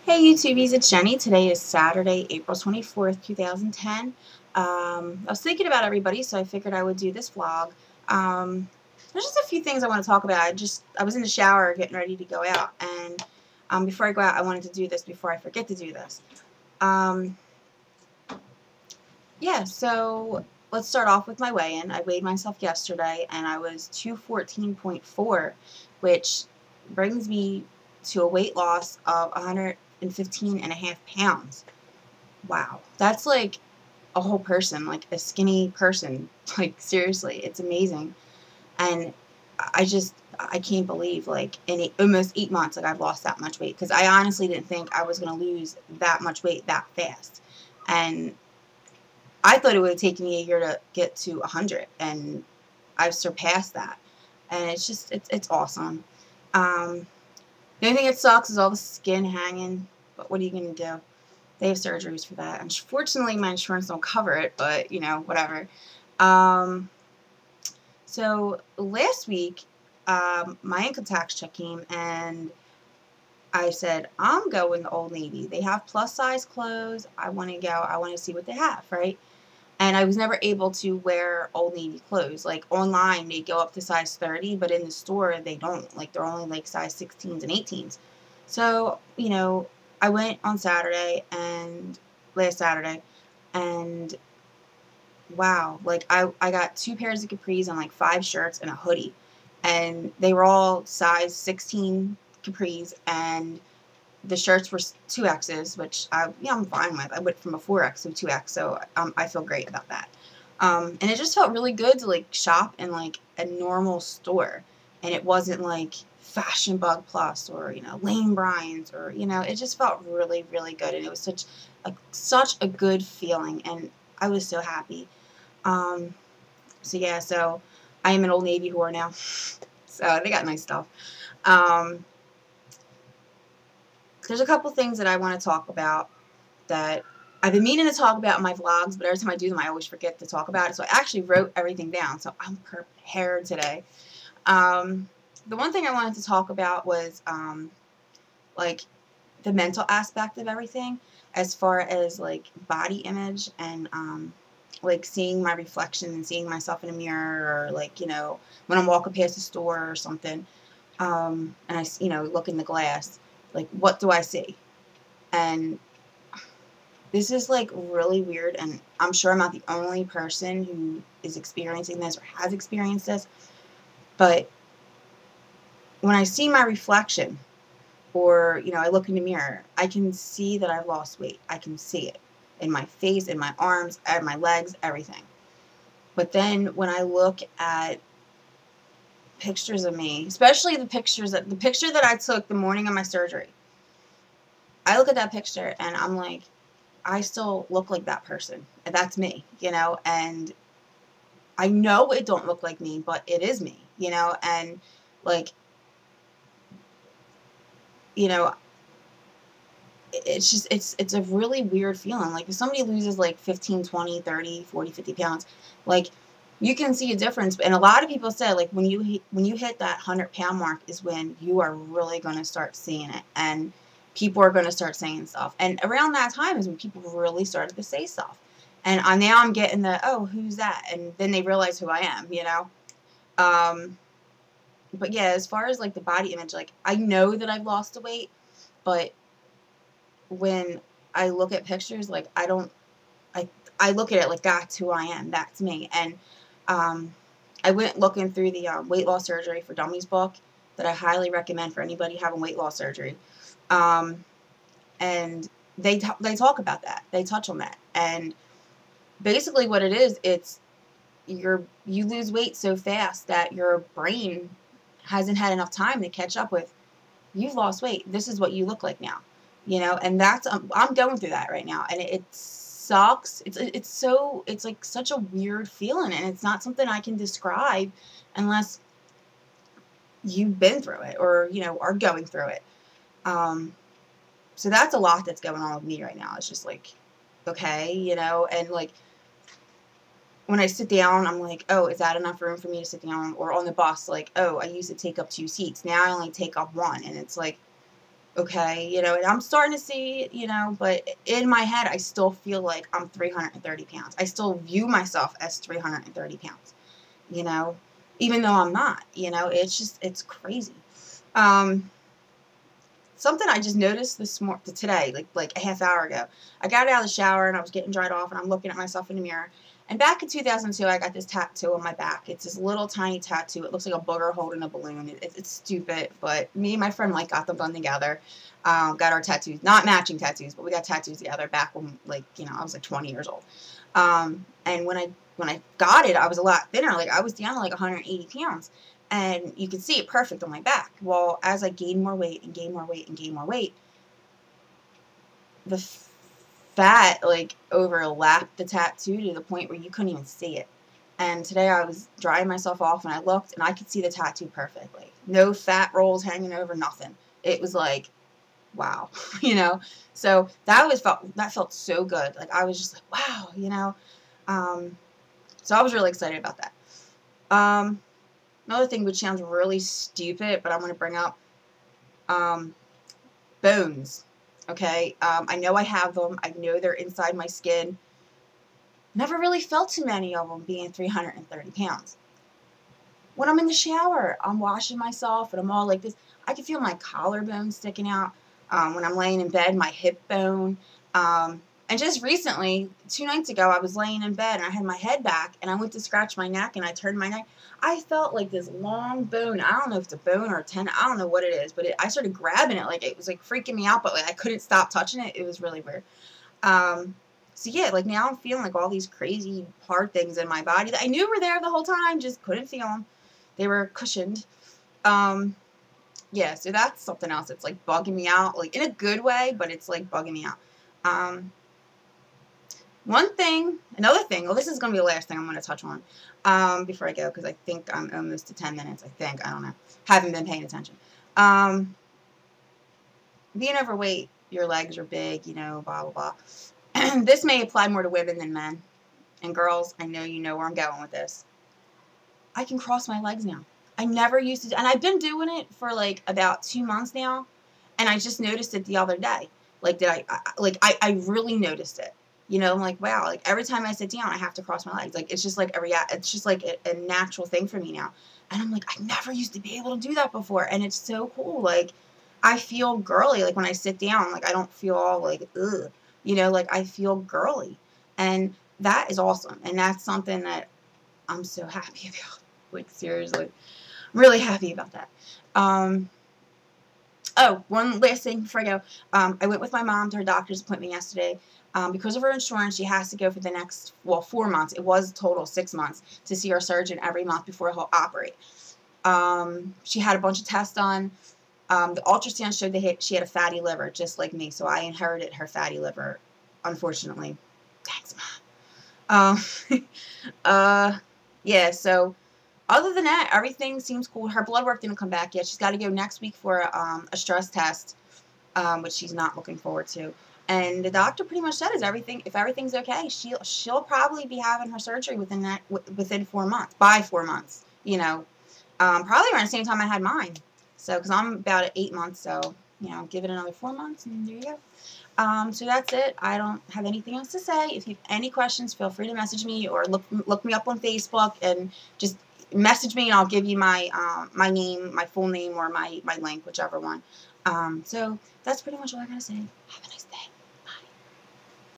Hey YouTubies, it's Jenny. Today is Saturday, April 24th, 2010. I was thinking about everybody, so I figured I would do this vlog. There's just a few things I want to talk about. I was in the shower getting ready to go out, and before I go out, I wanted to do this before I forget to do this. Yeah, so let's start off with my weigh-in. I weighed myself yesterday, and I was 214.4, which brings me to a weight loss of 115.5 pounds. Wow, that's like a whole person, like a skinny person. Like, seriously, it's amazing. And I can't believe, like, in almost 8 months, like, I've lost that much weight, because I honestly didn't think I was going to lose that much weight that fast. And I thought it would have taken me a year to get to 100, and I've surpassed that. And it's awesome. The only thing that sucks is all the skin hanging, but what are you going to do? They have surgeries for that. Unfortunately, my insurance don't cover it, but, you know, whatever. So last week, my income tax check came, and I said, I'm going to Old Navy. They have plus size clothes. I want to go. I want to see what they have, right? And I was never able to wear Old Navy clothes. Like, online, they go up to size 30, but in the store, they don't. Like, they're only, like, size 16s and 18s. So, you know, I went on last Saturday, and wow, like, I got 2 pairs of capris and, like, 5 shirts and a hoodie. And they were all size 16 capris, and the shirts were 2X's, which I'm fine with. I went from a 4X to 2X, so I feel great about that. And it just felt really good to, like, shop in, like, a normal store, and it wasn't like Fashion Bug Plus or, you know, Lane Bryant's, or, you know, it just felt really, really good, and it was such a good feeling, and I was so happy. So yeah, so I am an Old Navy whore now. So they got nice stuff. There's a couple things that I want to talk about that I've been meaning to talk about in my vlogs, but every time I do them, I always forget to talk about it. So I actually wrote everything down, so I'm prepared today. The one thing I wanted to talk about was, like, the mental aspect of everything, as far as, like, body image and, like, seeing my reflection and seeing myself in a mirror, or, like, you know, when I'm walking past the store or something, and I, you know, look in the glass, like, what do I see? And this is, like, really weird, and I'm sure I'm not the only person who is experiencing this or has experienced this, but when I see my reflection, or, you know, I look in the mirror, I can see that I've lost weight. I can see it in my face, in my arms, and my legs, everything. But then when I look at pictures of me, especially the picture that I took the morning of my surgery, I look at that picture and I'm like, I still look like that person. And that's me, you know, and I know it don't look like me, but it is me, you know, and, like, you know, it's just, it's a really weird feeling. Like, if somebody loses, like, 15, 20, 30, 40, 50 pounds, like, you can see a difference. And a lot of people said, like, when you hit that 100-pound mark is when you are really going to start seeing it, and people are going to start saying stuff. And around that time is when people really started to say stuff. And now I'm getting the, oh, who's that? And then they realize who I am, you know? But yeah, as far as, like, the body image, like, I know that I've lost the weight, but when I look at pictures, like, I look at it like, that's who I am. That's me. And I went looking through the Weight Loss Surgery for Dummies book that I highly recommend for anybody having weight loss surgery. And they talk about that. They touch on that. And basically what it is, it's you lose weight so fast that your brain hasn't had enough time to catch up with, you've lost weight. This is what you look like now, you know, and that's, I'm going through that right now, and it sucks. It's like such a weird feeling, and it's not something I can describe unless you've been through it, or, you know, are going through it. So that's a lot that's going on with me right now. It's just like, okay, you know, and, like, when I sit down, I'm like, oh, is that enough room for me to sit down? Or on the bus, like, oh, I used to take up 2 seats. Now I only take up 1. And it's like, Okay, you know, and I'm starting to see, you know, but in my head, I still feel like I'm 330 pounds. I still view myself as 330 pounds, you know, even though I'm not, you know, it's just, it's crazy. Um, Something I just noticed today, like a half hour ago. I got out of the shower and I was getting dried off and I'm looking at myself in the mirror. And back in 2002, I got this tattoo on my back. It's this little tiny tattoo. It looks like a booger holding a balloon. It's stupid, but me and my friend Mike got them done together. Got our tattoos, not matching tattoos, but we got tattoos together back when, like, you know, I was like 20 years old. And when I got it, I was a lot thinner. Like I was down to like 180 pounds. And you can see it perfect on my back. Well, as I gained more weight and gained more weight and gained more weight, the fat like overlapped the tattoo to the point where you couldn't even see it. And today I was drying myself off and I looked and I could see the tattoo perfectly. No fat rolls hanging over, nothing. It was like, wow, you know. So that felt so good. Like I was just like, wow, you know. So I was really excited about that. Another thing which sounds really stupid, but I'm going to bring up bones. Okay, I know I have them. I know they're inside my skin. Never really felt too many of them being 330 pounds. When I'm in the shower, I'm washing myself and I'm all like this. I can feel my collarbone sticking out. When I'm laying in bed, my hip bone. And just recently, 2 nights ago, I was laying in bed and I had my head back and I went to scratch my neck and I turned my neck. I felt like this long bone. I don't know if it's a bone or a tendon. I don't know what it is, but I started grabbing it. Like it was like freaking me out, but like I couldn't stop touching it. It was really weird. So yeah, like now I'm feeling like all these crazy hard things in my body that I knew were there the whole time, just couldn't feel them. They were cushioned. Yeah, so that's something else that's like bugging me out, like in a good way, but it's like bugging me out. Another thing, well, this is going to be the last thing I'm going to touch on before I go, because I think I'm almost to 10 minutes, I don't know. Haven't been paying attention. Being overweight, your legs are big, you know, blah, blah, blah. This may apply more to women than men. And girls, I know you know where I'm going with this. I can cross my legs now. I never used to, and I've been doing it for like about 2 months now, and I just noticed it the other day. Like, I really noticed it. You know, I'm like, wow, like every time I sit down, I have to cross my legs. Like, it's just like it's just like a natural thing for me now. And I'm like, I never used to be able to do that before. And it's so cool. Like, I feel girly. Like when I sit down, like I don't feel all like, ugh, you know, like I feel girly. And that is awesome. And that's something that I'm so happy about. Like, seriously, I'm really happy about that. Oh, one last thing before I go. I went with my mom to her doctor's appointment yesterday. Because of her insurance, she has to go for the next, 4 months. It was total 6 months to see her surgeon every month before he'll operate. She had a bunch of tests done. The ultrasound showed that she had a fatty liver, just like me. So I inherited her fatty liver, unfortunately. Thanks, Mom. Yeah, so other than that, everything seems cool. Her blood work didn't come back yet. She's got to go next week for a stress test, which she's not looking forward to. And the doctor pretty much said if everything's okay, she'll probably be having her surgery within 4 months, by 4 months, you know, probably around the same time I had mine. So, because I'm about at 8 months, so, you know, give it another 4 months, and there you go. So that's it. I don't have anything else to say. If you have any questions, feel free to message me or look me up on Facebook and just message me, and I'll give you my my name, my full name, or my link, whichever one. So that's pretty much all I gotta say. Have a nice day.